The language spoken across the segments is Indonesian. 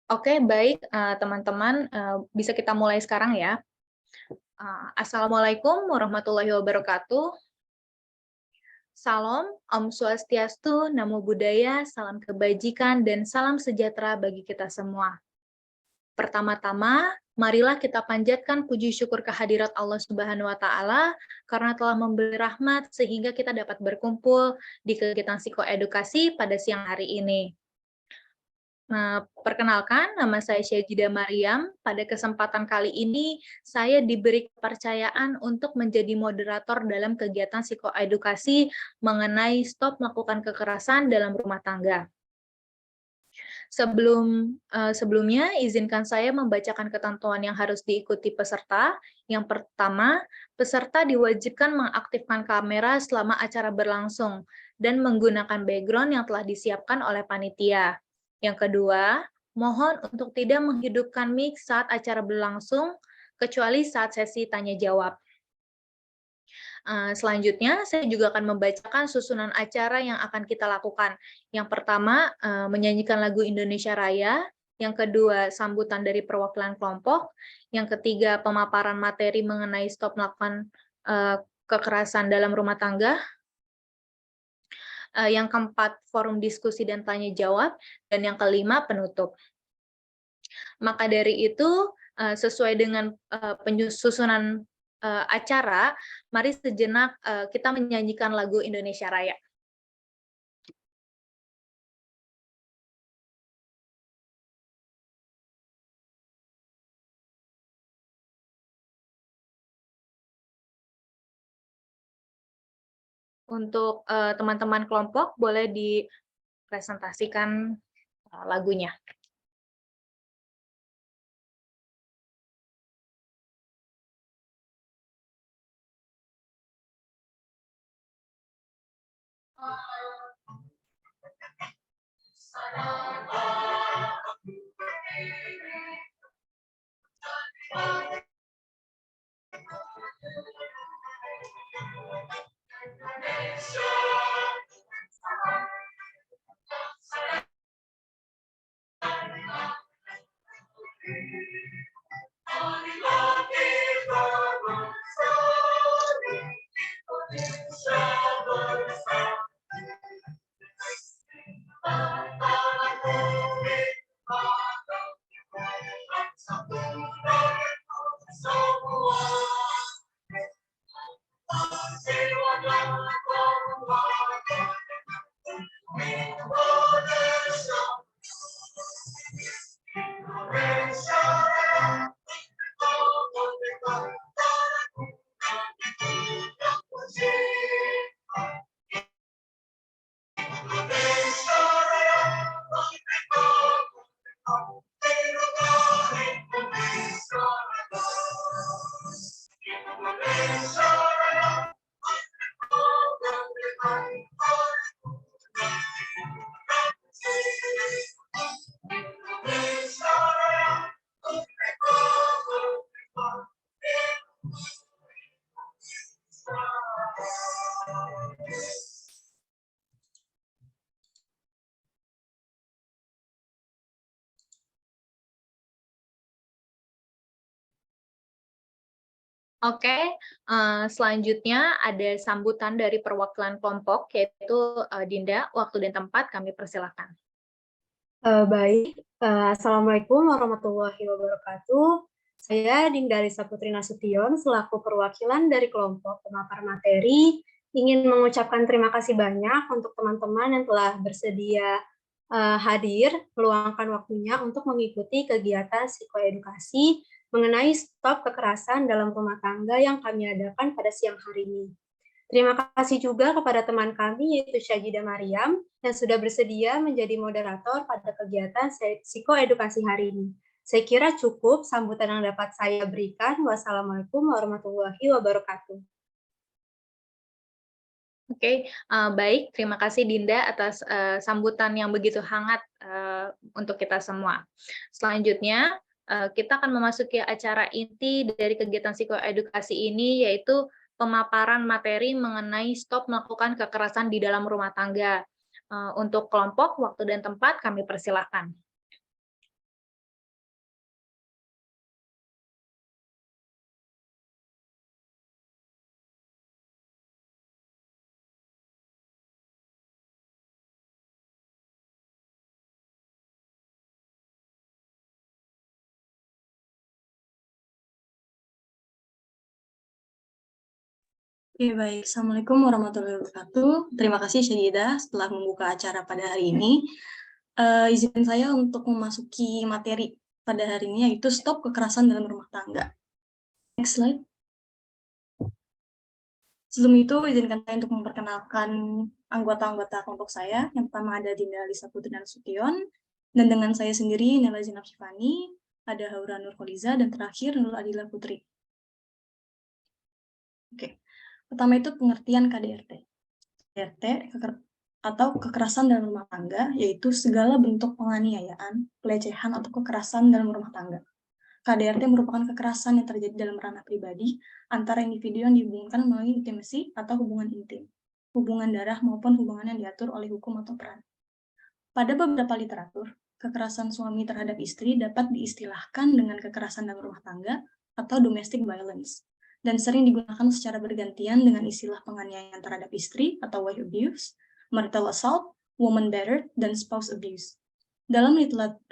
Oke, baik, teman-teman, bisa kita mulai sekarang ya. Assalamualaikum warahmatullahi wabarakatuh. Salam, Om Swastiastu, Namo Buddhaya, salam kebajikan, dan salam sejahtera bagi kita semua. Pertama-tama, marilah kita panjatkan puji syukur kehadirat Allah Subhanahu wa Ta'ala karena telah memberi rahmat sehingga kita dapat berkumpul di kegiatan psikoedukasi pada siang hari ini. Nah, perkenalkan, nama saya Syajida Mariam. Pada kesempatan kali ini, saya diberi kepercayaan untuk menjadi moderator dalam kegiatan psikoedukasi mengenai stop melakukan kekerasan dalam rumah tangga. Sebelumnya, izinkan saya membacakan ketentuan yang harus diikuti peserta. Yang pertama, peserta diwajibkan mengaktifkan kamera selama acara berlangsung dan menggunakan background yang telah disiapkan oleh panitia. Yang kedua, mohon untuk tidak menghidupkan mic saat acara berlangsung, kecuali saat sesi tanya jawab. Selanjutnya, saya juga akan membacakan susunan acara yang akan kita lakukan. Yang pertama, menyanyikan lagu Indonesia Raya. Yang kedua, sambutan dari perwakilan kelompok. Yang ketiga, pemaparan materi mengenai stop melakukan kekerasan dalam rumah tangga. Yang keempat, forum diskusi dan tanya jawab. Dan yang kelima, penutup. Maka dari itu, sesuai dengan penyusunan acara, mari sejenak kita menyanyikan lagu Indonesia Raya. Untuk teman-teman kelompok, boleh dipresentasikan lagunya. Oke, selanjutnya ada sambutan dari perwakilan kelompok, yaitu Dinda. Waktu dan tempat kami persilahkan. Baik, Assalamualaikum warahmatullahi wabarakatuh. Saya Dinda Risa Putri Nasution, selaku perwakilan dari kelompok pemapar materi, ingin mengucapkan terima kasih banyak untuk teman-teman yang telah bersedia hadir, meluangkan waktunya untuk mengikuti kegiatan psikoedukasi mengenai stop kekerasan dalam rumah tangga yang kami adakan pada siang hari ini. Terima kasih juga kepada teman kami, yaitu Syajida Mariam, yang sudah bersedia menjadi moderator pada kegiatan psikoedukasi hari ini. Saya kira cukup sambutan yang dapat saya berikan. Wassalamualaikum warahmatullahi wabarakatuh. Oke, baik. Terima kasih Dinda atas sambutan yang begitu hangat untuk kita semua. Selanjutnya, kita akan memasuki acara inti dari kegiatan psikoedukasi ini, yaitu pemaparan materi mengenai stop melakukan kekerasan di dalam rumah tangga. Untuk kelompok, waktu dan tempat kami persilahkan. Oke, baik. Assalamualaikum warahmatullahi wabarakatuh. Terima kasih Syahidah setelah membuka acara pada hari ini. Izinkan saya untuk memasuki materi pada hari ini, yaitu stop kekerasan dalam rumah tangga. Next slide. Sebelum itu, izinkan saya untuk memperkenalkan anggota-anggota kelompok saya. Yang pertama ada Dinda Lisa Putri Nasution, dan dengan saya sendiri, Nela Zinab Syifani, ada Haura Nurholiza, dan terakhir Nurul Adila Putri. Oke. Pertama itu pengertian KDRT. KDRT atau kekerasan dalam rumah tangga, yaitu segala bentuk penganiayaan, pelecehan, atau kekerasan dalam rumah tangga. KDRT merupakan kekerasan yang terjadi dalam ranah pribadi antara individu yang dihubungkan melalui intimasi atau hubungan intim, hubungan darah maupun hubungan yang diatur oleh hukum atau peran. Pada beberapa literatur, kekerasan suami terhadap istri dapat diistilahkan dengan kekerasan dalam rumah tangga atau domestic violence, dan sering digunakan secara bergantian dengan istilah penganiayaan terhadap istri atau wife abuse, marital assault, woman battered, dan spouse abuse. Dalam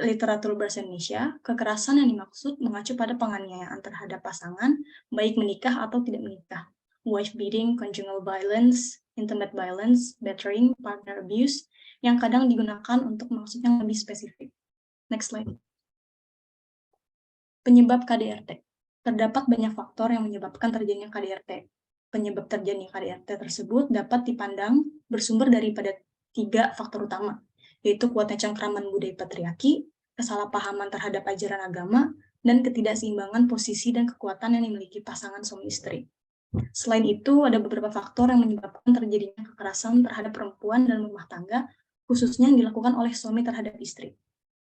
literatur bahasa Indonesia, kekerasan yang dimaksud mengacu pada penganiayaan terhadap pasangan, baik menikah atau tidak menikah. Wife beating, conjugal violence, intimate violence, battering, partner abuse, yang kadang digunakan untuk maksud yang lebih spesifik. Next slide. Penyebab KDRT. Terdapat banyak faktor yang menyebabkan terjadinya KDRT. Penyebab terjadinya KDRT tersebut dapat dipandang bersumber daripada 3 faktor utama, yaitu kuatnya cengkraman budaya patriarki, kesalahpahaman terhadap ajaran agama, dan ketidakseimbangan posisi dan kekuatan yang dimiliki pasangan suami istri. Selain itu, ada beberapa faktor yang menyebabkan terjadinya kekerasan terhadap perempuan dalam rumah tangga, khususnya yang dilakukan oleh suami terhadap istri.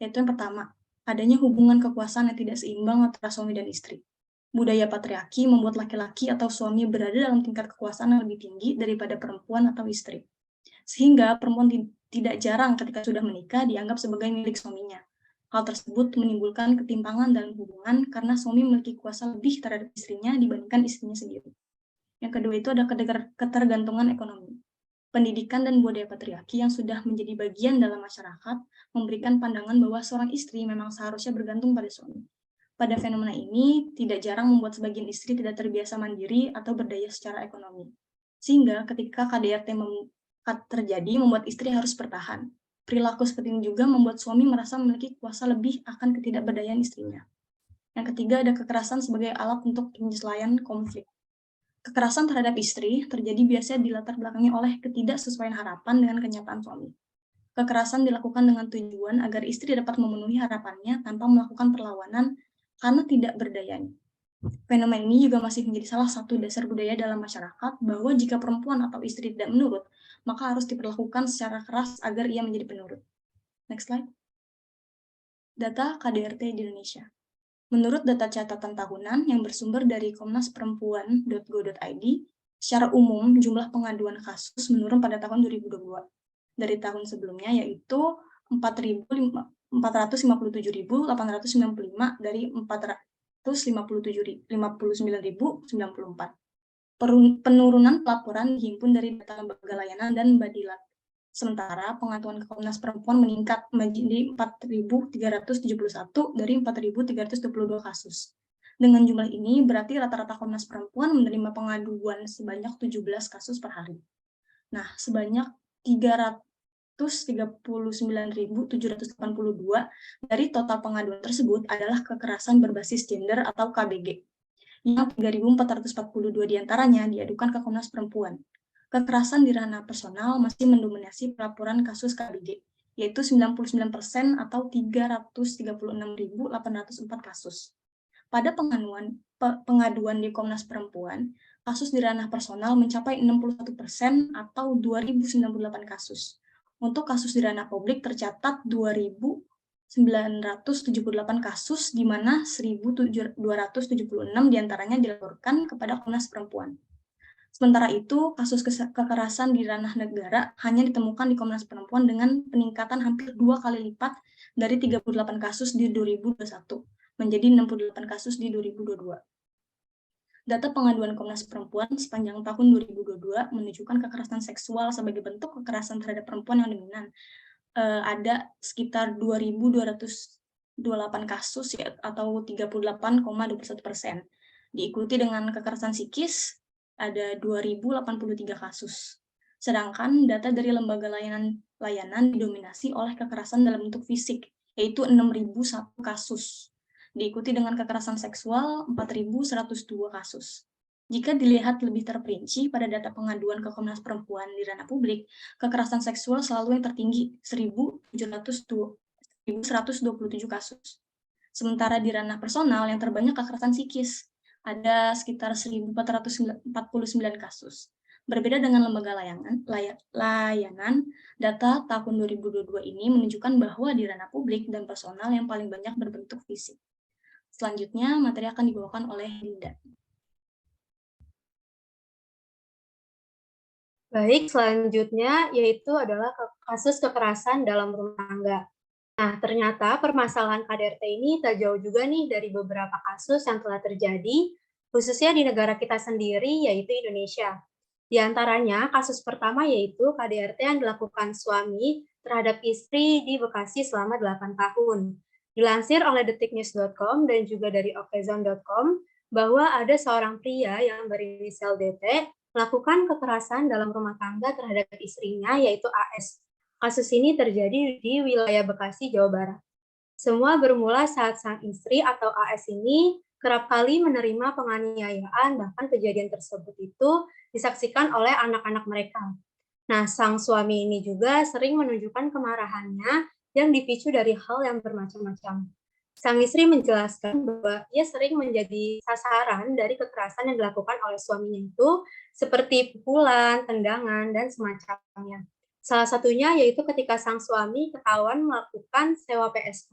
Yaitu yang pertama, adanya hubungan kekuasaan yang tidak seimbang antara suami dan istri. Budaya patriarki membuat laki-laki atau suami berada dalam tingkat kekuasaan yang lebih tinggi daripada perempuan atau istri. Sehingga perempuan tidak jarang ketika sudah menikah dianggap sebagai milik suaminya. Hal tersebut menimbulkan ketimpangan dalam hubungan karena suami memiliki kuasa lebih terhadap istrinya dibandingkan istrinya sendiri. Yang kedua itu ada ketergantungan ekonomi. Pendidikan dan budaya patriarki yang sudah menjadi bagian dalam masyarakat memberikan pandangan bahwa seorang istri memang seharusnya bergantung pada suami. Pada fenomena ini, tidak jarang membuat sebagian istri tidak terbiasa mandiri atau berdaya secara ekonomi. Sehingga ketika KDRT terjadi, membuat istri harus bertahan. Perilaku seperti ini juga membuat suami merasa memiliki kuasa lebih akan ketidakberdayaan istrinya. Yang ketiga, ada kekerasan sebagai alat untuk penyelesaian konflik. Kekerasan terhadap istri terjadi biasanya dilatar belakangi oleh ketidaksesuaian harapan dengan kenyataan suami. Kekerasan dilakukan dengan tujuan agar istri dapat memenuhi harapannya tanpa melakukan perlawanan karena tidak berdayanya. Fenomena ini juga masih menjadi salah satu dasar budaya dalam masyarakat bahwa jika perempuan atau istri tidak menurut, maka harus diperlakukan secara keras agar ia menjadi penurut. Next slide. Data KDRT di Indonesia. Menurut data catatan tahunan yang bersumber dari komnasperempuan.go.id, secara umum jumlah pengaduan kasus menurun pada tahun 2022 dari tahun sebelumnya, yaitu 457.895 dari 459.094. Penurunan pelaporan dihimpun dari data lembaga layanan dan Badilat. Sementara pengaduan ke Komnas Perempuan meningkat menjadi 4.371 dari 4.322 kasus. Dengan jumlah ini, berarti rata-rata Komnas Perempuan menerima pengaduan sebanyak 17 kasus per hari. Nah, sebanyak 339.782 dari total pengaduan tersebut adalah kekerasan berbasis gender atau KBG, yang 3.442 diantaranya diadukan ke Komnas Perempuan. Kekerasan di ranah personal masih mendominasi pelaporan kasus KBG, yaitu 99% atau 336.804 kasus. Pada pengaduan di Komnas Perempuan, kasus di ranah personal mencapai 61% atau 2.098 kasus. Untuk kasus di ranah publik tercatat 2.978 kasus, di mana 1.276 diantaranya dilaporkan kepada Komnas Perempuan. Sementara itu, kasus kekerasan di ranah negara hanya ditemukan di Komnas Perempuan dengan peningkatan hampir 2 kali lipat dari 38 kasus di 2021 menjadi 68 kasus di 2022. Data pengaduan Komnas Perempuan sepanjang tahun 2022 menunjukkan kekerasan seksual sebagai bentuk kekerasan terhadap perempuan yang dominan. Ada sekitar 2.228 kasus ya, atau 38,21%. Diikuti dengan kekerasan psikis, ada 2.083 kasus. Sedangkan data dari lembaga layanan didominasi oleh kekerasan dalam bentuk fisik, yaitu 6.001 kasus. Diikuti dengan kekerasan seksual 4.102 kasus. Jika dilihat lebih terperinci pada data pengaduan ke Komnas Perempuan di ranah publik, kekerasan seksual selalu yang tertinggi, 1.127 kasus. Sementara di ranah personal yang terbanyak kekerasan psikis, ada sekitar 1.449 kasus. Berbeda dengan lembaga layanan, data tahun 2022 ini menunjukkan bahwa di ranah publik dan personal yang paling banyak berbentuk fisik. Selanjutnya, materi akan dibawakan oleh Linda. Baik, selanjutnya yaitu adalah kasus kekerasan dalam rumah tangga. Nah, ternyata permasalahan KDRT ini tak jauh juga nih dari beberapa kasus yang telah terjadi, khususnya di negara kita sendiri, yaitu Indonesia. Di antaranya, kasus pertama yaitu KDRT yang dilakukan suami terhadap istri di Bekasi selama 8 tahun. Dilansir oleh detiknews.com dan juga dari okezone.com, bahwa ada seorang pria yang berinisial DT melakukan kekerasan dalam rumah tangga terhadap istrinya, yaitu AS. Kasus ini terjadi di wilayah Bekasi, Jawa Barat. Semua bermula saat sang istri atau AS ini kerap kali menerima penganiayaan, bahkan kejadian tersebut itu disaksikan oleh anak-anak mereka. Nah, sang suami ini juga sering menunjukkan kemarahannya yang dipicu dari hal yang bermacam-macam. Sang istri menjelaskan bahwa ia sering menjadi sasaran dari kekerasan yang dilakukan oleh suaminya itu, seperti pukulan, tendangan, dan semacamnya. Salah satunya yaitu ketika sang suami ketahuan melakukan sewa PSK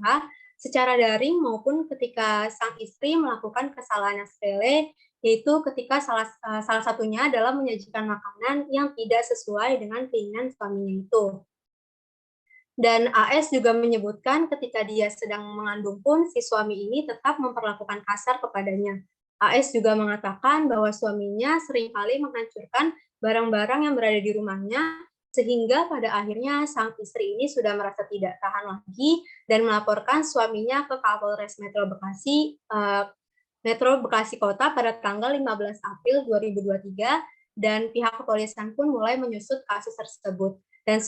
secara daring maupun ketika sang istri melakukan kesalahan yang sepele, yaitu ketika salah satunya adalah menyajikan makanan yang tidak sesuai dengan keinginan suaminya itu. Dan AS juga menyebutkan ketika dia sedang mengandung pun si suami ini tetap memperlakukan kasar kepadanya. AS juga mengatakan bahwa suaminya seringkali menghancurkan barang-barang yang berada di rumahnya, sehingga pada akhirnya sang istri ini sudah merasa tidak tahan lagi dan melaporkan suaminya ke Kapolres Metro Bekasi Kota pada tanggal 15 April 2023, dan pihak kepolisian pun mulai menyusut kasus tersebut. Dan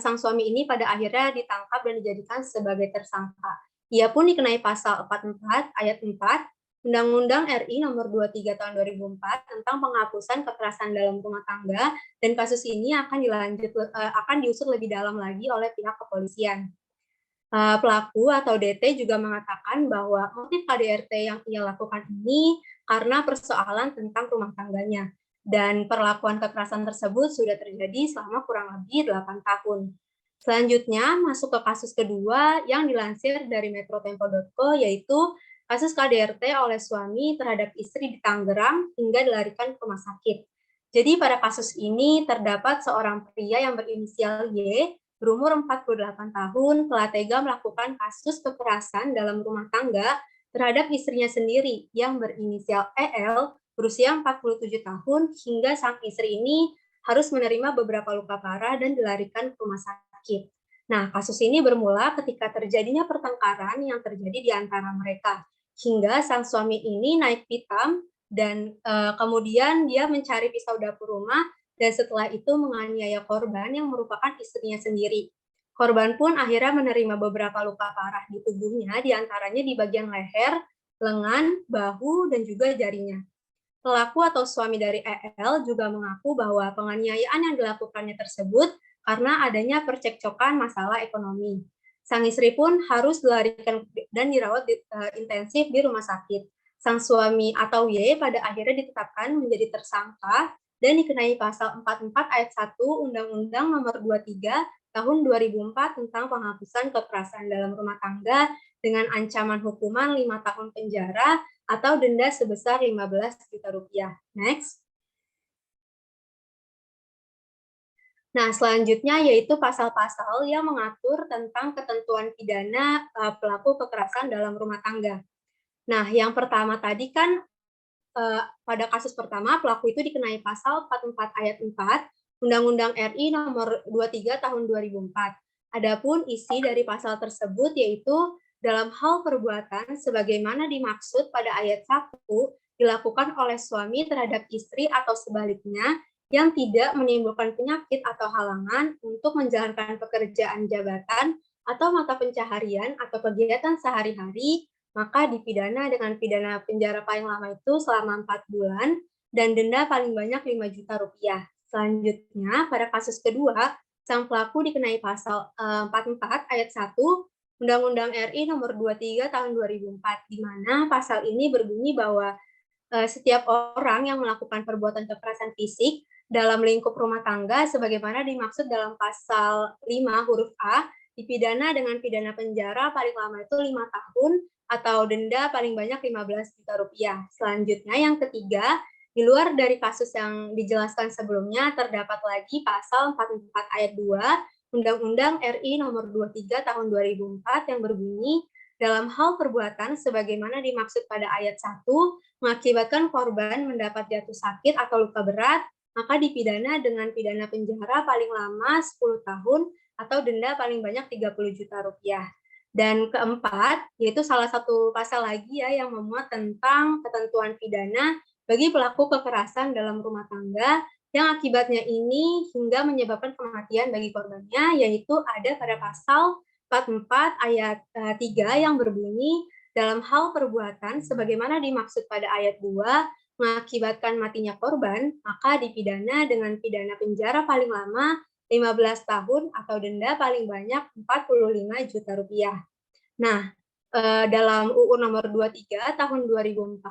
sang suami ini pada akhirnya ditangkap dan dijadikan sebagai tersangka. Ia pun dikenai pasal 44 ayat 4 Undang-Undang RI nomor 23 tahun 2004 tentang penghapusan kekerasan dalam rumah tangga, dan kasus ini akan diusut lebih dalam lagi oleh pihak kepolisian. Pelaku atau DT juga mengatakan bahwa motif KDRT yang ia lakukan ini karena persoalan tentang rumah tangganya, dan perlakuan kekerasan tersebut sudah terjadi selama kurang lebih 8 tahun. Selanjutnya, masuk ke kasus kedua yang dilansir dari metrotempo.co, yaitu kasus KDRT oleh suami terhadap istri di Tangerang hingga dilarikan ke rumah sakit. Jadi pada kasus ini terdapat seorang pria yang berinisial Y, berumur 48 tahun, telah tega melakukan kasus kekerasan dalam rumah tangga terhadap istrinya sendiri yang berinisial EL, berusia 47 tahun, hingga sang istri ini harus menerima beberapa luka parah dan dilarikan ke rumah sakit. Nah, kasus ini bermula ketika terjadinya pertengkaran yang terjadi di antara mereka, hingga sang suami ini naik pitam dan kemudian dia mencari pisau dapur rumah, dan setelah itu menganiaya korban yang merupakan istrinya sendiri. Korban pun akhirnya menerima beberapa luka parah di tubuhnya, diantaranya di bagian leher, lengan, bahu, dan juga jarinya. Pelaku atau suami dari EL juga mengaku bahwa penganiayaan yang dilakukannya tersebut karena adanya percekcokan masalah ekonomi. Sang istri pun harus dilarikan dan dirawat intensif di rumah sakit. Sang suami atau Y pada akhirnya ditetapkan menjadi tersangka dan dikenai pasal 44 ayat 1 Undang-Undang nomor 23 tahun 2004 tentang penghapusan kekerasan dalam rumah tangga dengan ancaman hukuman 5 tahun penjara atau denda sebesar 15 juta rupiah. Next. Nah, selanjutnya yaitu pasal-pasal yang mengatur tentang ketentuan pidana pelaku kekerasan dalam rumah tangga. Nah, yang pertama tadi kan pada kasus pertama, pelaku itu dikenai pasal 44 ayat 4 Undang-Undang RI nomor 23 tahun 2004. Adapun isi dari pasal tersebut yaitu dalam hal perbuatan sebagaimana dimaksud pada ayat 1 dilakukan oleh suami terhadap istri atau sebaliknya yang tidak menimbulkan penyakit atau halangan untuk menjalankan pekerjaan jabatan atau mata pencaharian atau kegiatan sehari-hari, maka dipidana dengan pidana penjara paling lama itu selama 4 bulan dan denda paling banyak 5 juta rupiah. Selanjutnya, pada kasus kedua, sang pelaku dikenai pasal 44 ayat 1 Undang-Undang RI nomor 23 tahun 2004, di mana pasal ini berbunyi bahwa setiap orang yang melakukan perbuatan kekerasan fisik dalam lingkup rumah tangga sebagaimana dimaksud dalam pasal 5 huruf A dipidana dengan pidana penjara paling lama itu 5 tahun atau denda paling banyak 15 juta rupiah. Selanjutnya yang ketiga, di luar dari kasus yang dijelaskan sebelumnya terdapat lagi pasal 44 ayat 2 Undang-Undang RI nomor 23 tahun 2004 yang berbunyi dalam hal perbuatan sebagaimana dimaksud pada ayat 1 mengakibatkan korban mendapat jatuh sakit atau luka berat, maka dipidana dengan pidana penjara paling lama 10 tahun atau denda paling banyak 30 juta rupiah. Dan keempat, yaitu salah satu pasal lagi ya yang memuat tentang ketentuan pidana bagi pelaku kekerasan dalam rumah tangga yang akibatnya ini hingga menyebabkan kematian bagi korbannya, yaitu ada pada pasal 44 ayat 3 yang berbunyi dalam hal perbuatan sebagaimana dimaksud pada ayat 2 mengakibatkan matinya korban, maka dipidana dengan pidana penjara paling lama 15 tahun atau denda paling banyak 45 juta rupiah. Nah, dalam UU nomor 23 tahun 2004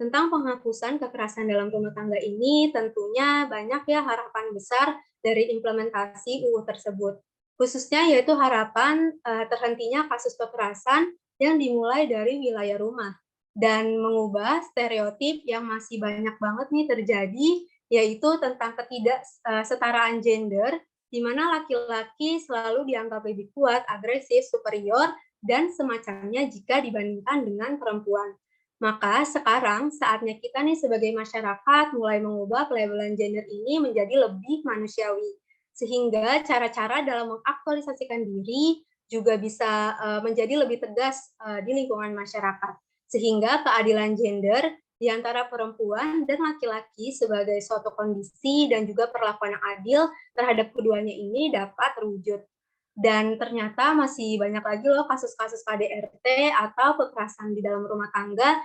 tentang penghapusan kekerasan dalam rumah tangga ini tentunya banyak ya harapan besar dari implementasi UU tersebut. Khususnya yaitu harapan terhentinya kasus kekerasan yang dimulai dari wilayah rumah dan mengubah stereotip yang masih banyak banget nih terjadi, yaitu tentang ketidaksetaraan gender, di mana laki-laki selalu dianggap lebih kuat, agresif, superior, dan semacamnya jika dibandingkan dengan perempuan. Maka sekarang saatnya kita nih sebagai masyarakat mulai mengubah pelabelan gender ini menjadi lebih manusiawi. Sehingga cara-cara dalam mengaktualisasikan diri juga bisa menjadi lebih tegas di lingkungan masyarakat. Sehingga keadilan gender di antara perempuan dan laki-laki sebagai suatu kondisi dan juga perlakuan yang adil terhadap keduanya ini dapat terwujud. Dan ternyata masih banyak lagi loh kasus-kasus KDRT atau kekerasan di dalam rumah tangga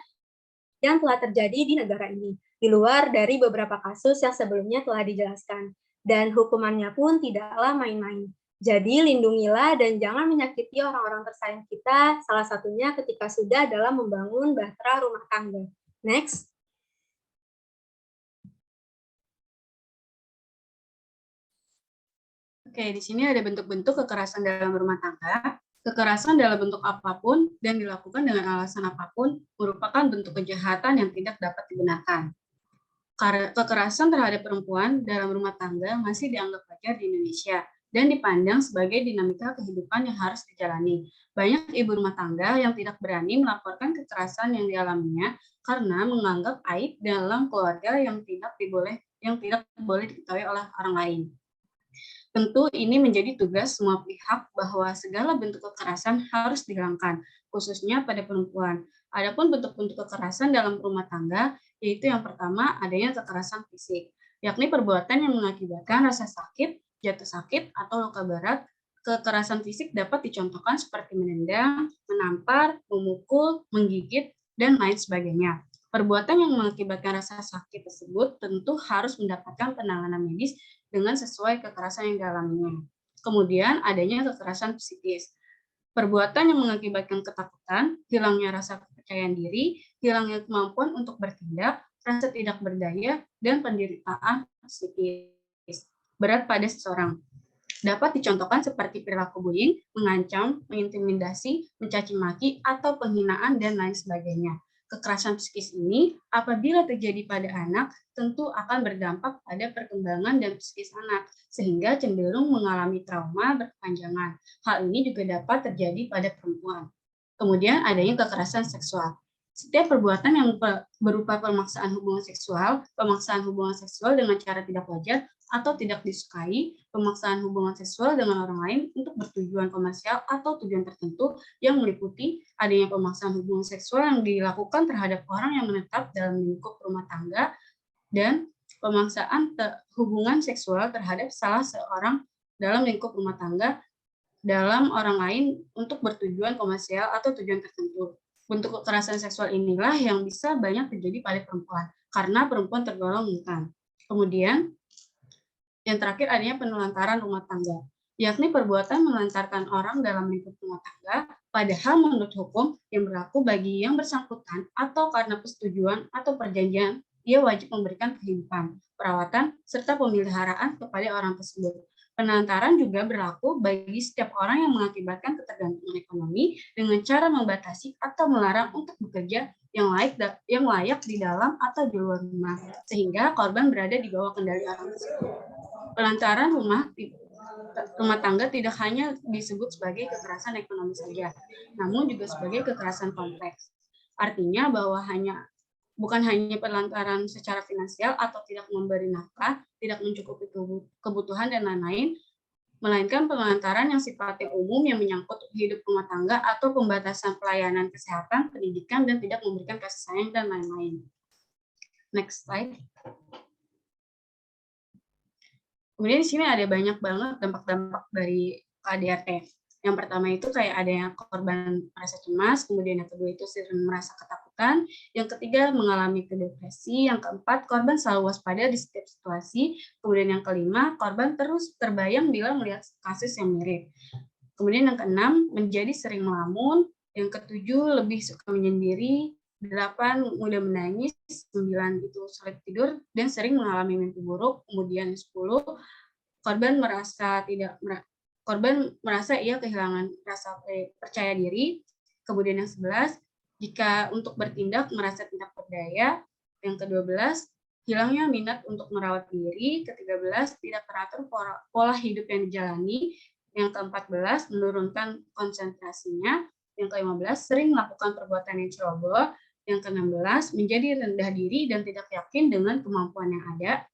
yang telah terjadi di negara ini, di luar dari beberapa kasus yang sebelumnya telah dijelaskan. Dan hukumannya pun tidaklah main-main. Jadi lindungilah dan jangan menyakiti orang-orang tersayang kita, salah satunya ketika sudah dalam membangun bahtera rumah tangga. Next. Oke, di sini ada bentuk-bentuk kekerasan dalam rumah tangga. Kekerasan dalam bentuk apapun dan dilakukan dengan alasan apapun merupakan bentuk kejahatan yang tidak dapat dibenarkan. Kekerasan terhadap perempuan dalam rumah tangga masih dianggap wajar di Indonesia dan dipandang sebagai dinamika kehidupan yang harus dijalani. Banyak ibu rumah tangga yang tidak berani melaporkan kekerasan yang dialaminya karena menganggap aib dalam keluarga yang tidak boleh diketahui oleh orang lain. Tentu ini menjadi tugas semua pihak bahwa segala bentuk kekerasan harus dihilangkan, khususnya pada perempuan. Adapun bentuk-bentuk kekerasan dalam rumah tangga, yaitu yang pertama adanya kekerasan fisik, yakni perbuatan yang mengakibatkan rasa sakit, jatuh sakit, atau luka berat. Kekerasan fisik dapat dicontohkan seperti menendang, menampar, memukul, menggigit, dan lain sebagainya. Perbuatan yang mengakibatkan rasa sakit tersebut tentu harus mendapatkan penanganan medis dengan sesuai kekerasan yang dialaminya. Kemudian adanya kekerasan psikis. Perbuatan yang mengakibatkan ketakutan, hilangnya rasa kepercayaan diri, hilangnya kemampuan untuk bertindak, rasa tidak berdaya, dan penderitaan psikis berat pada seseorang. Dapat dicontohkan seperti perilaku bullying, mengancam, mengintimidasi, mencaci maki, atau penghinaan, dan lain sebagainya. Kekerasan psikis ini apabila terjadi pada anak tentu akan berdampak pada perkembangan dan psikis anak sehingga cenderung mengalami trauma berkepanjangan. Hal ini juga dapat terjadi pada perempuan. Kemudian adanya kekerasan seksual. Setiap perbuatan yang berupa pemaksaan hubungan seksual dengan cara tidak wajar atau tidak disukai, pemaksaan hubungan seksual dengan orang lain untuk bertujuan komersial atau tujuan tertentu yang meliputi adanya pemaksaan hubungan seksual yang dilakukan terhadap orang yang menetap dalam lingkup rumah tangga dan pemaksaan hubungan seksual terhadap salah seorang dalam lingkup rumah tangga dalam orang lain untuk bertujuan komersial atau tujuan tertentu. Bentuk kekerasan seksual inilah yang bisa banyak terjadi pada perempuan, karena perempuan tergolong rentan. Kemudian, yang terakhir adanya penelantaran rumah tangga, yakni perbuatan menelantarkan orang dalam lingkup rumah tangga, padahal menurut hukum yang berlaku bagi yang bersangkutan atau karena persetujuan atau perjanjian, ia wajib memberikan kehidupan, perawatan, serta pemeliharaan kepada orang tersebut. Penelantaran juga berlaku bagi setiap orang yang mengakibatkan ketergantungan ekonomi dengan cara membatasi atau melarang untuk bekerja yang layak di dalam atau di luar rumah, sehingga korban berada di bawah kendali orang tersebut. Penelantaran rumah tangga tidak hanya disebut sebagai kekerasan ekonomi saja, namun juga sebagai kekerasan kompleks. Artinya bahwa bukan hanya penelantaran secara finansial atau tidak memberi nafkah, tidak mencukupi kebutuhan dan lain-lain, melainkan penelantaran yang sifatnya umum yang menyangkut hidup rumah tangga atau pembatasan pelayanan kesehatan, pendidikan, dan tidak memberikan kasih sayang dan lain-lain. Next slide. Kemudian di sini ada banyak banget dampak-dampak dari KDRT. Yang pertama itu kayak ada yang korban merasa cemas, kemudian yang kedua itu sering merasa ketakutan, yang ketiga mengalami depresi, yang keempat korban selalu waspada di setiap situasi, kemudian yang kelima korban terus terbayang bila melihat kasus yang mirip. Kemudian yang keenam menjadi sering melamun, yang ketujuh lebih suka menyendiri, 8 mudah menangis, 9 itu sulit tidur dan sering mengalami mimpi buruk, kemudian 10 korban merasa ia kehilangan rasa percaya diri. Kemudian yang 11, jika untuk bertindak merasa tidak berdaya. Yang ke-12, hilangnya minat untuk merawat diri. Ke-13, tidak teratur pola hidup yang dijalani. Yang ke-14, menurunkan konsentrasinya. Yang ke-15, sering melakukan perbuatan yang ceroboh. Yang ke-16, menjadi rendah diri dan tidak yakin dengan kemampuan yang ada.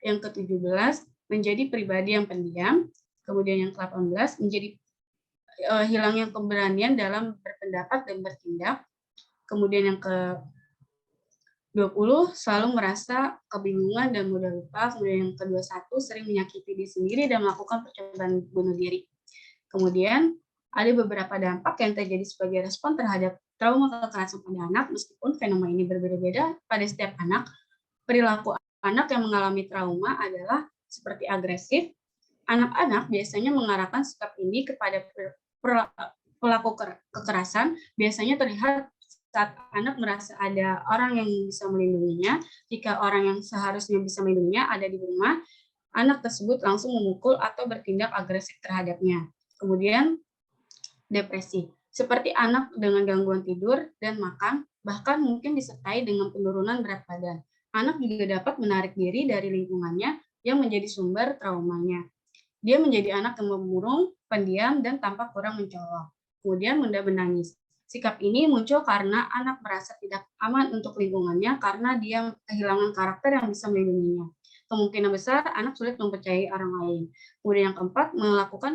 Yang ke-17, menjadi pribadi yang pendiam. Kemudian yang ke-18 menjadi hilangnya keberanian dalam berpendapat dan bertindak. Kemudian yang ke-20 selalu merasa kebingungan dan mudah lupa. Kemudian yang ke-21 sering menyakiti diri sendiri dan melakukan percobaan bunuh diri. Kemudian ada beberapa dampak yang terjadi sebagai respon terhadap trauma kekerasan pada anak, meskipun fenomena ini berbeda-beda pada setiap anak. Perilaku anak yang mengalami trauma adalah seperti agresif. Anak-anak biasanya mengarahkan sikap ini kepada pelaku kekerasan, biasanya terlihat saat anak merasa ada orang yang bisa melindunginya. Jika orang yang seharusnya bisa melindunginya ada di rumah, anak tersebut langsung memukul atau bertindak agresif terhadapnya. Kemudian depresi, seperti anak dengan gangguan tidur dan makan, bahkan mungkin disertai dengan penurunan berat badan. Anak juga dapat menarik diri dari lingkungannya yang menjadi sumber traumanya. Dia menjadi anak yang pemurung, pendiam, dan tampak kurang mencolok. Kemudian mudah menangis. Sikap ini muncul karena anak merasa tidak aman untuk lingkungannya karena dia kehilangan karakter yang bisa melindunginya. Kemungkinan besar anak sulit mempercayai orang lain. Kemudian yang keempat, melakukan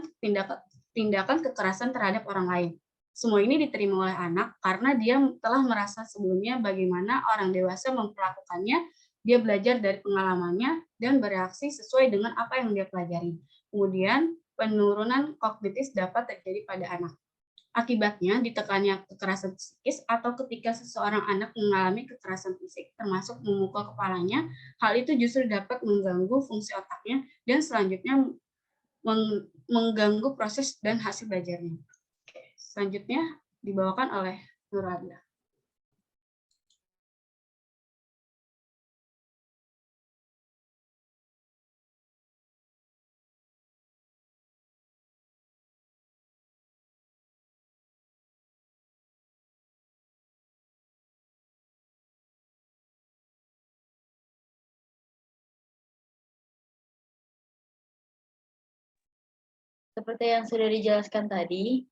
tindakan kekerasan terhadap orang lain. Semua ini diterima oleh anak karena dia telah merasa sebelumnya bagaimana orang dewasa memperlakukannya. Dia belajar dari pengalamannya dan bereaksi sesuai dengan apa yang dia pelajari. Kemudian penurunan kognitif dapat terjadi pada anak. Akibatnya ditekannya kekerasan psikis atau ketika seseorang anak mengalami kekerasan fisik termasuk memukul kepalanya, hal itu justru dapat mengganggu fungsi otaknya dan selanjutnya mengganggu proses dan hasil belajarnya. Selanjutnya dibawakan oleh Nurada. Seperti yang sudah dijelaskan tadi,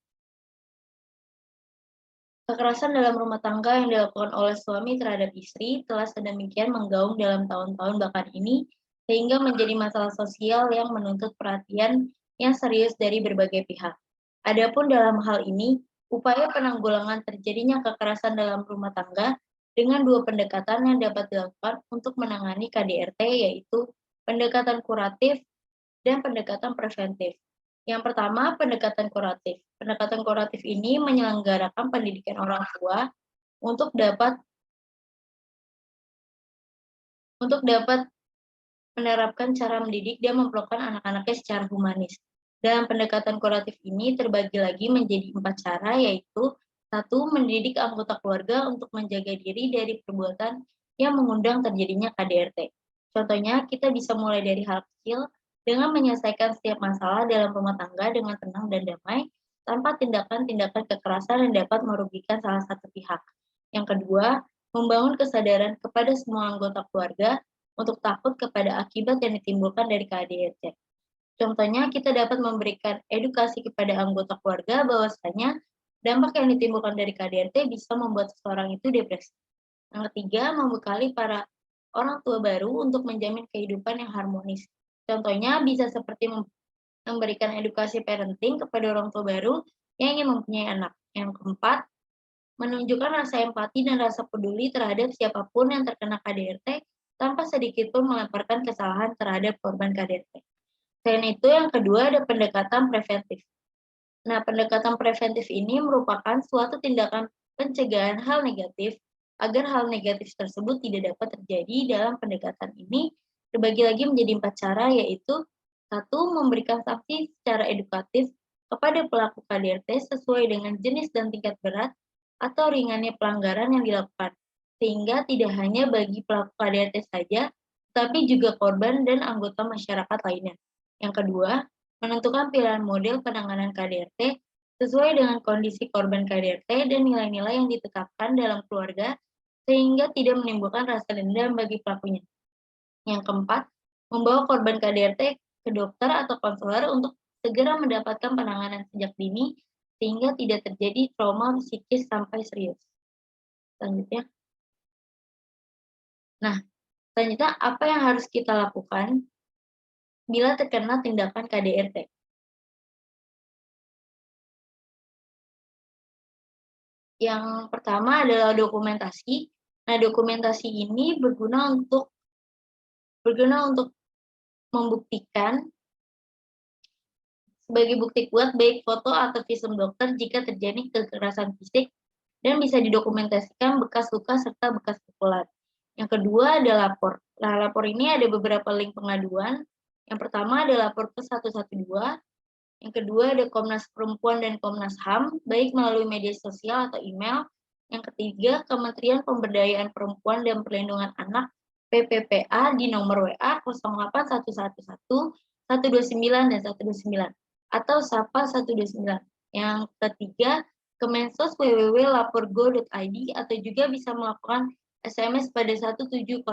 Kekerasan dalam rumah tangga yang dilakukan oleh suami terhadap istri telah sedemikian menggaung dalam tahun-tahun belakangan ini, sehingga menjadi masalah sosial yang menuntut perhatian yang serius dari berbagai pihak. Adapun dalam hal ini, upaya penanggulangan terjadinya kekerasan dalam rumah tangga dengan dua pendekatan yang dapat dilakukan untuk menangani KDRT, yaitu pendekatan kuratif dan pendekatan preventif. Yang pertama, pendekatan kuratif. Pendekatan kuratif ini menyelenggarakan pendidikan orang tua untuk dapat menerapkan cara mendidik dan memperlakukan anak-anaknya secara humanis. Dalam pendekatan kuratif ini terbagi lagi menjadi 4 cara, yaitu 1. Mendidik anggota keluarga untuk menjaga diri dari perbuatan yang mengundang terjadinya KDRT. Contohnya, kita bisa mulai dari hal kecil dengan menyelesaikan setiap masalah dalam rumah tangga dengan tenang dan damai, tanpa tindakan-tindakan kekerasan yang dapat merugikan salah satu pihak. Yang kedua, membangun kesadaran kepada semua anggota keluarga untuk takut kepada akibat yang ditimbulkan dari KDRT. Contohnya, kita dapat memberikan edukasi kepada anggota keluarga bahwasanya dampak yang ditimbulkan dari KDRT bisa membuat seseorang itu depresi. Yang ketiga, membekali para orang tua baru untuk menjamin kehidupan yang harmonis. Contohnya bisa seperti memberikan edukasi parenting kepada orang tua baru yang ingin mempunyai anak. Yang keempat, menunjukkan rasa empati dan rasa peduli terhadap siapapun yang terkena KDRT tanpa sedikit pun melemparkan kesalahan terhadap korban KDRT. Selain itu, yang kedua ada pendekatan preventif. Nah, pendekatan preventif ini merupakan suatu tindakan pencegahan hal negatif agar hal negatif tersebut tidak dapat terjadi. Dalam pendekatan ini terbagi lagi menjadi 4 cara, yaitu 1. Memberikan sanksi secara edukatif kepada pelaku KDRT sesuai dengan jenis dan tingkat berat atau ringannya pelanggaran yang dilakukan, sehingga tidak hanya bagi pelaku KDRT saja, tapi juga korban dan anggota masyarakat lainnya. Yang kedua, menentukan pilihan model penanganan KDRT sesuai dengan kondisi korban KDRT dan nilai-nilai yang ditetapkan dalam keluarga, sehingga tidak menimbulkan rasa dendam bagi pelakunya. Yang keempat, membawa korban KDRT ke dokter atau konselor untuk segera mendapatkan penanganan sejak dini, sehingga tidak terjadi trauma psikis sampai serius. Selanjutnya. Nah, selanjutnya apa yang harus kita lakukan bila terkena tindakan KDRT? Yang pertama adalah dokumentasi. Nah, dokumentasi ini berguna untuk membuktikan sebagai bukti kuat baik foto atau visum dokter jika terjadi kekerasan fisik dan bisa didokumentasikan bekas luka serta bekas pukulan. Yang kedua ada lapor. Nah, lapor ini ada beberapa link pengaduan. Yang pertama ada lapor ke 112. Yang kedua ada Komnas Perempuan dan Komnas HAM, baik melalui media sosial atau email. Yang ketiga, Kementerian Pemberdayaan Perempuan dan Perlindungan Anak PPPA di nomor WA 08111 129 dan 129 atau SAPA 129. Yang ketiga, Kemensos www.laporgo.id atau juga bisa melakukan SMS pada 1708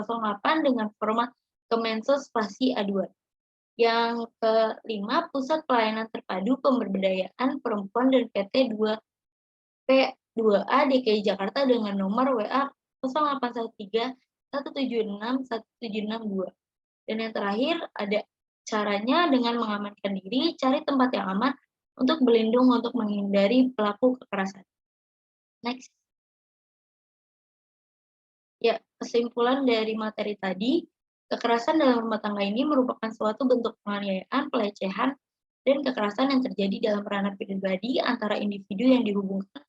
dengan format Kemensos spasi A2. Yang kelima, Pusat Pelayanan Terpadu Pemberdayaan Perempuan dan PT 2P2A DKI Jakarta dengan nomor WA 0813 176 1762. Dan yang terakhir ada caranya dengan mengamankan diri, cari tempat yang aman untuk berlindung untuk menghindari pelaku kekerasan. Next. Ya, kesimpulan dari materi tadi, kekerasan dalam rumah tangga ini merupakan suatu bentuk penganiayaan, pelecehan, dan kekerasan yang terjadi dalam ranah pribadi antara individu yang dihubungkan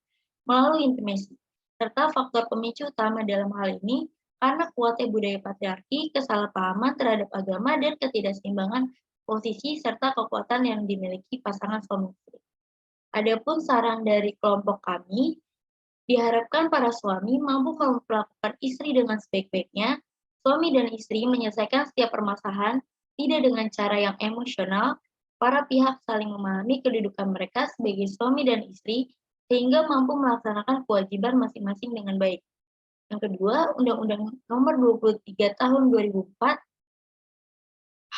melalui intimasi, serta faktor pemicu utama dalam hal ini karena kuatnya budaya patriarki, kesalahpahaman terhadap agama, dan ketidakseimbangan posisi serta kekuatan yang dimiliki pasangan suami istri. Adapun saran dari kelompok kami, diharapkan para suami mampu memperlakukan istri dengan sebaik-baiknya. Suami dan istri menyelesaikan setiap permasalahan tidak dengan cara yang emosional. Para pihak saling memahami kedudukan mereka sebagai suami dan istri sehingga mampu melaksanakan kewajiban masing-masing dengan baik. Yang kedua, Undang-Undang Nomor 23 Tahun 2004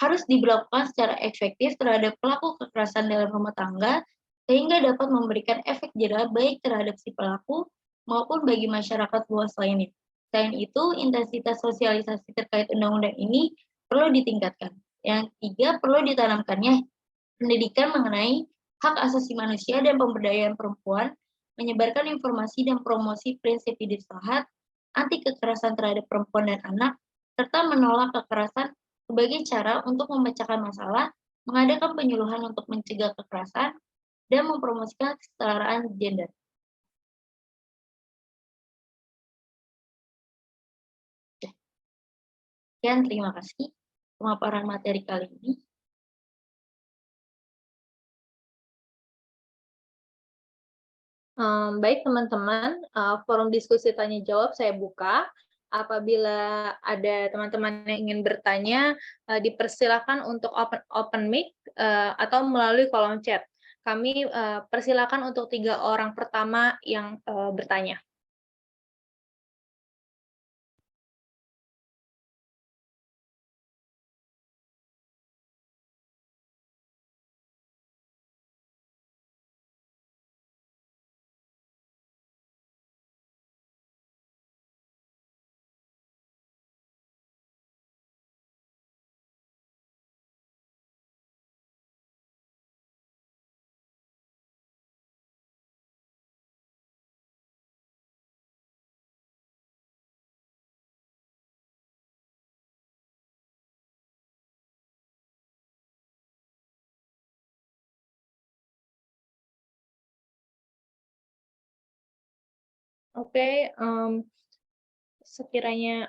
harus diberlakukan secara efektif terhadap pelaku kekerasan dalam rumah tangga sehingga dapat memberikan efek jera baik terhadap si pelaku maupun bagi masyarakat luas lainnya. Selain itu, intensitas sosialisasi terkait undang-undang ini perlu ditingkatkan. Yang ketiga, perlu ditanamkannya pendidikan mengenai hak asasi manusia dan pemberdayaan perempuan, menyebarkan informasi dan promosi prinsip hidup sehat, anti kekerasan terhadap perempuan dan anak, serta menolak kekerasan sebagai cara untuk memecahkan masalah, mengadakan penyuluhan untuk mencegah kekerasan, dan mempromosikan kesetaraan gender. Sekian, terima kasih pemaparan materi kali ini. Baik teman-teman, forum diskusi tanya jawab saya buka. Apabila ada teman-teman yang ingin bertanya, dipersilakan untuk open mic atau melalui kolom chat. Kami persilakan untuk 3 orang pertama yang bertanya. Oke, sekiranya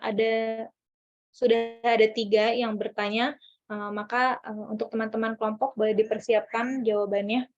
sudah ada 3 yang bertanya, maka untuk teman-teman kelompok boleh dipersiapkan jawabannya.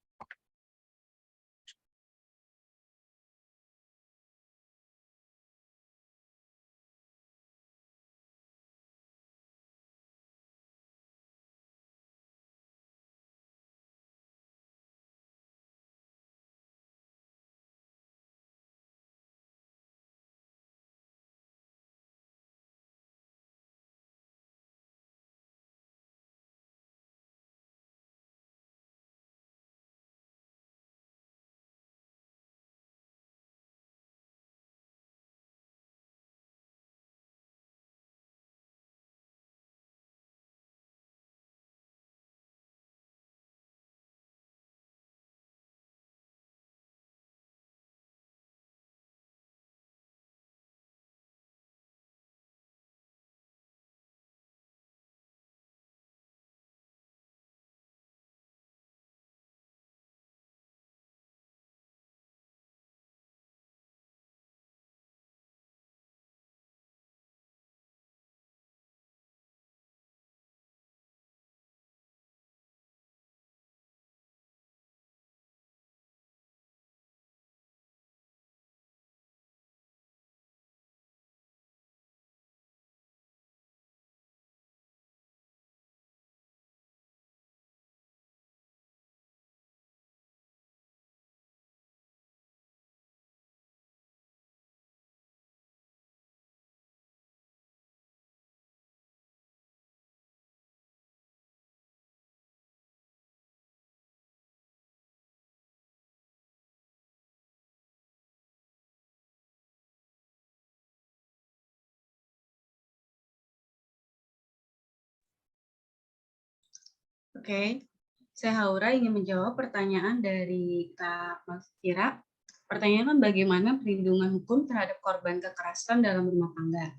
Oke, saya Haura ingin menjawab pertanyaan dari Kak Mas Kira. Pertanyaan bagaimana perlindungan hukum terhadap korban kekerasan dalam rumah tangga.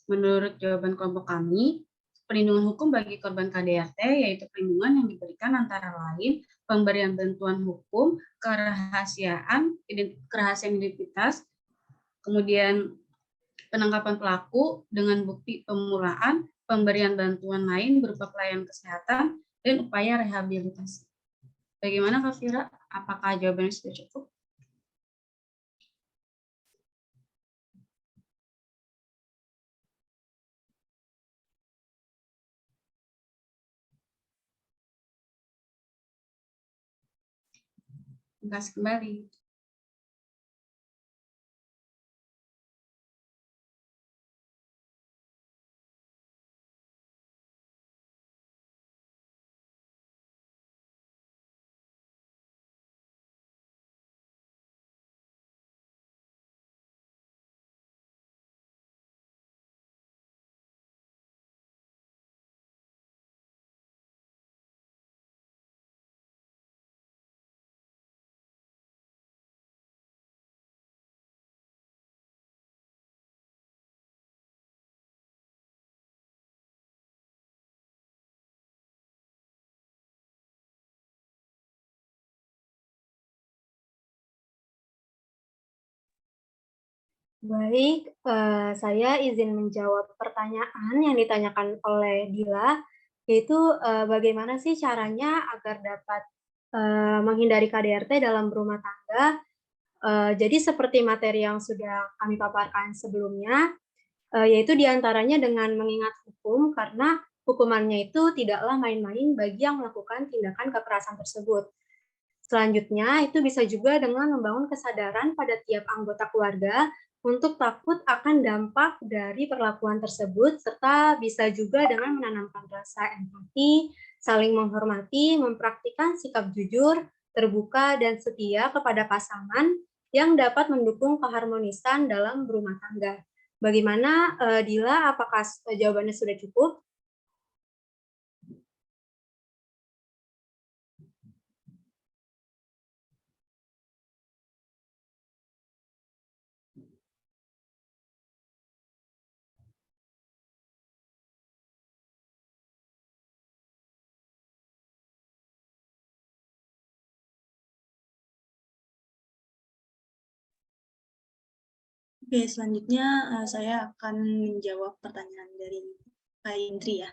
Menurut jawaban kelompok kami, perlindungan hukum bagi korban KDRT yaitu perlindungan yang diberikan antara lain pemberian bantuan hukum, kerahasiaan identitas, kemudian penangkapan pelaku dengan bukti pemulaan, pemberian bantuan lain berupa pelayanan kesehatan, dan upaya rehabilitasi. Bagaimana Kak Fira? Apakah jawabannya sudah cukup? Terima kasih kembali. Baik, saya izin menjawab pertanyaan yang ditanyakan oleh Dila, yaitu, bagaimana sih caranya agar dapat, menghindari KDRT dalam berumah tangga. Jadi seperti materi yang sudah kami paparkan sebelumnya, yaitu diantaranya dengan mengingat hukum, karena hukumannya itu tidaklah main-main bagi yang melakukan tindakan kekerasan tersebut. Selanjutnya, itu bisa juga dengan membangun kesadaran pada tiap anggota keluarga untuk takut akan dampak dari perlakuan tersebut, serta bisa juga dengan menanamkan rasa empati, saling menghormati, mempraktikkan sikap jujur, terbuka, dan setia kepada pasangan yang dapat mendukung keharmonisan dalam berumah tangga. Bagaimana, Dila, apakah jawabannya sudah cukup? Oke, selanjutnya saya akan menjawab pertanyaan dari Kak Indri ya.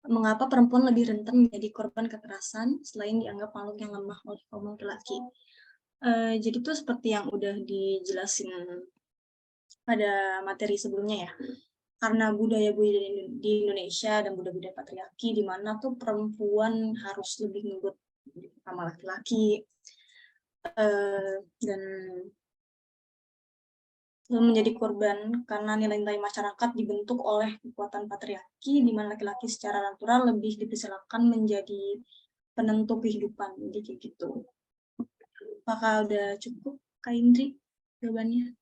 Mengapa perempuan lebih rentan menjadi korban kekerasan selain dianggap makhluk yang lemah oleh kaum laki-laki? Jadi itu seperti yang udah dijelasin pada materi sebelumnya ya. Karena budaya-budaya di Indonesia dan budaya-budaya patriarki di mana tuh perempuan harus lebih nurut sama laki-laki, dan menjadi korban karena nilai-nilai masyarakat dibentuk oleh kekuatan patriarki di mana laki-laki secara natural lebih dipersilakan menjadi penentu kehidupan. Jadi kayak gitu. Apakah udah cukup, Kak Indri, jawabannya?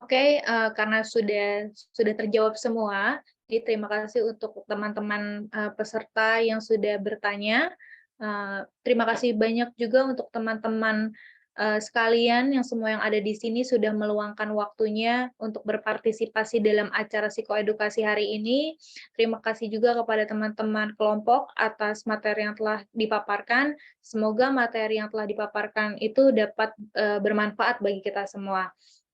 Oke, karena sudah terjawab semua, jadi terima kasih untuk teman-teman, peserta yang sudah bertanya. Terima kasih banyak juga untuk teman-teman, sekalian yang semua yang ada di sini sudah meluangkan waktunya untuk berpartisipasi dalam acara psikoedukasi hari ini. Terima kasih juga kepada teman-teman kelompok atas materi yang telah dipaparkan. Semoga materi yang telah dipaparkan itu dapat, bermanfaat bagi kita semua.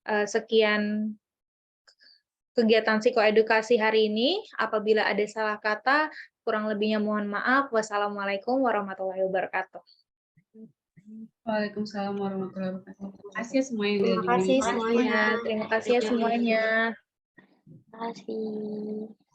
Sekian kegiatan psikoedukasi hari ini. Apabila ada salah kata, kurang lebihnya mohon maaf. Wassalamualaikum warahmatullahi wabarakatuh. Waalaikumsalam warahmatullahi wabarakatuh. Terima kasih semuanya. Terima kasih semuanya. Terima kasih ya semuanya. Terima kasih.